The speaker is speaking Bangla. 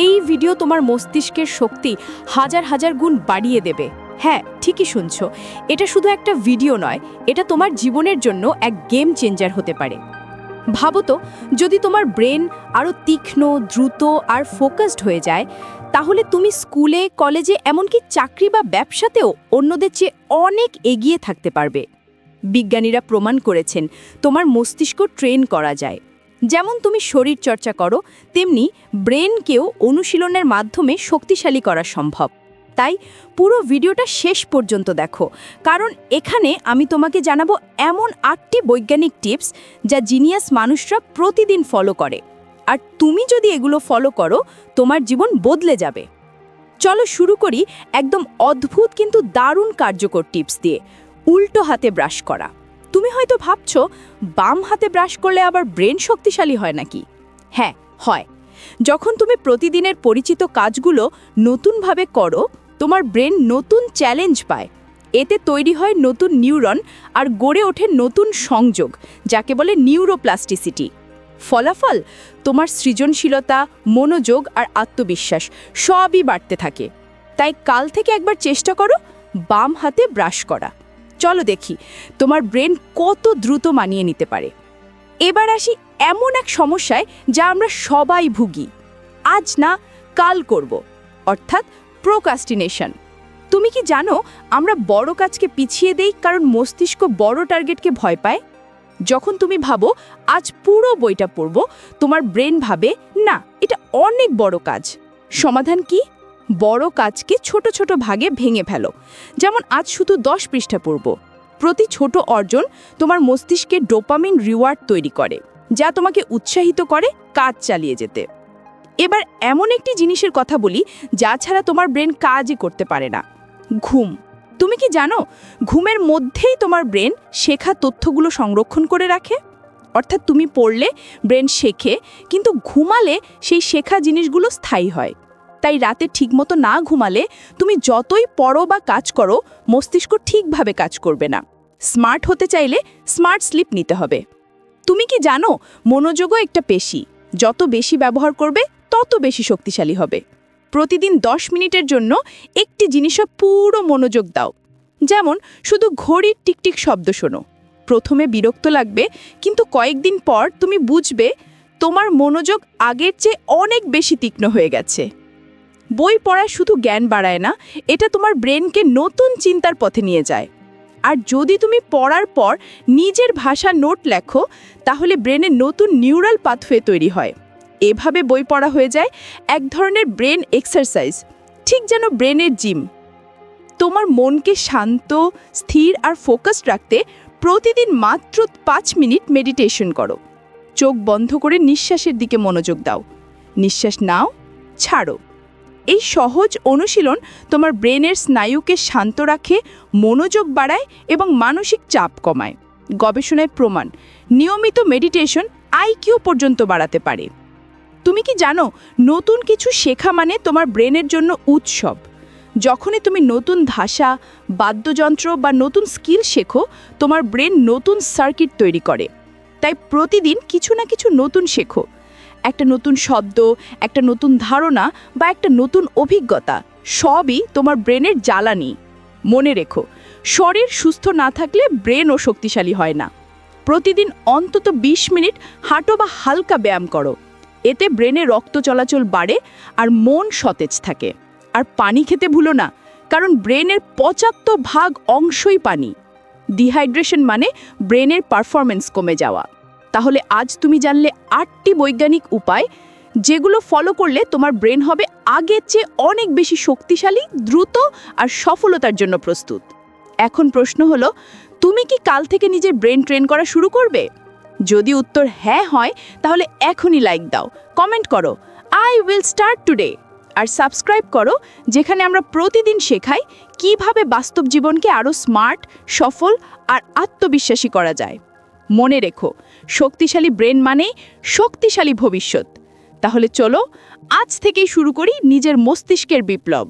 এই ভিডিও তোমার মস্তিষ্কের শক্তি হাজার হাজার গুণ বাড়িয়ে দেবে। হ্যাঁ, ঠিকই শুনছো, এটা শুধু একটা ভিডিও নয়, এটা তোমার জীবনের জন্য এক গেম চেঞ্জার হতে পারে। ভাবো তো, যদি তোমার ব্রেন আরও তীক্ষ্ণ, দ্রুত আর ফোকাসড হয়ে যায়, তাহলে তুমি স্কুলে, কলেজে, এমনকি চাকরি বা ব্যবসাতেও অন্যদের চেয়ে অনেক এগিয়ে থাকতে পারবে। বিজ্ঞানীরা প্রমাণ করেছেন তোমার মস্তিষ্ক ট্রেন করা যায়। যেমন তুমি শরীর চর্চা করো, তেমনি ব্রেনকেও অনুশীলনের মাধ্যমে শক্তিশালী করা সম্ভব। তাই পুরো ভিডিওটা শেষ পর্যন্ত দেখো, কারণ এখানে আমি তোমাকে জানাবো এমন 8টি বৈজ্ঞানিক টিপস যা জিনিয়াস মানুষরা প্রতিদিন ফলো করে। আর তুমি যদি এগুলো ফলো করো, তোমার জীবন বদলে যাবে। চলো শুরু করি একদম অদ্ভুত কিন্তু দারুণ কার্যকর টিপস দিয়ে। উল্টো হাতে ব্রাশ করা। তুমি হয়তো ভাবছো, বাম হাতে ব্রাশ করলে আবার ব্রেন শক্তিশালী হয় নাকি? হ্যাঁ, হয়। যখন তুমি প্রতিদিনের পরিচিত কাজগুলো নতুনভাবে করো, তোমার ব্রেন নতুন চ্যালেঞ্জ পায়। এতে তৈরি হয় নতুন নিউরন আর গড়ে ওঠে নতুন সংযোগ, যাকে বলে নিউরোপ্লাস্টিসিটি। ফলাফল, তোমার সৃজনশীলতা, মনোযোগ আর আত্মবিশ্বাস সবই বাড়তে থাকে। তাই কাল থেকে একবার চেষ্টা করো বাম হাতে ব্রাশ করা। চলো দেখি তোমার ব্রেন কত দ্রুত মানিয়ে নিতে পারে। এবার আসি এমন এক সমস্যায় যা আমরা সবাই ভুগি, আজ না কাল করব, অর্থাৎ প্রোক্রাস্টিনেশন। তুমি কি জানো, আমরা বড় কাজকে পিছিয়ে দেই কারণ মস্তিষ্ক বড় টার্গেটকে ভয় পায়। যখন তুমি ভাবো আজ পুরো বইটা পড়ব, তোমার ব্রেন ভাবে না, এটা অনেক বড় কাজ। সমাধান কি? বড় কাজকে ছোট ছোট ভাগে ভেঙে ফেলো। যেমন আজ শুধু 10 পৃষ্ঠা পড়ব। প্রতি ছোট অর্জন তোমার মস্তিষ্কে ডোপামিন রিওয়ার্ড তৈরি করে, যা তোমাকে উৎসাহিত করে কাজ চালিয়ে যেতে। এবার এমন একটি জিনিসের কথা বলি যা ছাড়া তোমার ব্রেন কাজই করতে পারে না, ঘুম। তুমি কি জানো, ঘুমের মধ্যেই তোমার ব্রেন শেখা তথ্যগুলো সংরক্ষণ করে রাখে। অর্থাৎ তুমি পড়লে ব্রেন শেখে, কিন্তু ঘুমালে সেই শেখা জিনিসগুলো স্থায়ী হয়। তাই রাতে ঠিকমতো না ঘুমালে তুমি যতই পড়ো বা কাজ করো, মস্তিষ্ক ঠিকভাবে কাজ করবে না। স্মার্ট হতে চাইলে স্মার্ট স্লিপ নিতে হবে। তুমি কি জানো, মনোযোগও একটা পেশি। যত বেশি ব্যবহার করবে, তত বেশি শক্তিশালী হবে। প্রতিদিন 10 মিনিটের জন্য একটি জিনিসে পুরো মনোযোগ দাও। যেমন শুধু ঘড়ির টিকটিক শব্দ শোনো। প্রথমে বিরক্ত লাগবে, কিন্তু কয়েকদিন পর তুমি বুঝবে তোমার মনোযোগ আগের চেয়ে অনেক বেশি তীক্ষ্ণ হয়ে গেছে। বই পড়া শুধু জ্ঞান বাড়ায় না, এটা তোমার ব্রেনকে নতুন চিন্তার পথে নিয়ে যায়। আর যদি তুমি পড়ার পর নিজের ভাষা নোট লেখো, তাহলে ব্রেনে নতুন নিউরাল পাথওয়ে তৈরি হয়। এভাবে বই পড়া হয়ে যায় এক ধরনের ব্রেন এক্সারসাইজ, ঠিক যেন ব্রেনের জিম। তোমার মনকে শান্ত, স্থির আর ফোকাসড রাখতে প্রতিদিন মাত্র 5 মিনিট মেডিটেশন করো। চোখ বন্ধ করে নিঃশ্বাসের দিকে মনোযোগ দাও। নিঃশ্বাস নাও, ছাড়ো। এই সহজ অনুশীলন তোমার ব্রেনের স্নায়ুকে শান্ত রাখে, মনোযোগ বাড়ায় এবং মানসিক চাপ কমায়। গবেষণায় প্রমাণ, নিয়মিত মেডিটেশন আইকিউ পর্যন্ত বাড়াতে পারে। তুমি কি জানো, নতুন কিছু শেখা মানে তোমার ব্রেনের জন্য উৎসব। যখনই তুমি নতুন ভাষা, বাদ্যযন্ত্র বা নতুন স্কিল শেখো, তোমার ব্রেন নতুন সার্কিট তৈরি করে। তাই প্রতিদিন কিছু না কিছু নতুন শেখো। একটা নতুন শব্দ, একটা নতুন ধারণা বা একটা নতুন অভিজ্ঞতা, সবই তোমার ব্রেনের জ্বালানি। মনে রেখো, শরীর সুস্থ না থাকলে ব্রেনও শক্তিশালী হয় না। প্রতিদিন অন্তত 20 মিনিট হাঁটো বা হালকা ব্যায়াম করো। এতে ব্রেনে রক্ত চলাচল বাড়ে আর মন সতেজ থাকে। আর পানি খেতে ভুলো না, কারণ ব্রেনের 75% অংশই পানি। ডিহাইড্রেশন মানে ব্রেনের পারফরমেন্স কমে যাওয়া। তাহলে আজ তুমি জানলে 8টি বৈজ্ঞানিক উপায়, যেগুলো ফলো করলে তোমার ব্রেন হবে আগের চেয়ে অনেক বেশি শক্তিশালী, দ্রুত আর সফলতার জন্য প্রস্তুত। এখন প্রশ্ন হলো, তুমি কি কাল থেকে নিজের ব্রেন ট্রেন করা শুরু করবে? যদি উত্তর হ্যাঁ হয়, তাহলে এখনই লাইক দাও, কমেন্ট করো আই উইল স্টার্ট টুডে, আর সাবস্ক্রাইব করো, যেখানে আমরা প্রতিদিন শেখাই কিভাবে বাস্তব জীবনকে আরও স্মার্ট, সফল আর আত্মবিশ্বাসী করা যায়। মনে রেখো, শক্তিশালী ব্রেন মানেই শক্তিশালী ভবিষ্যৎ। তাহলে চলো আজ থেকেই শুরু করি নিজের মস্তিষ্কের বিপ্লব।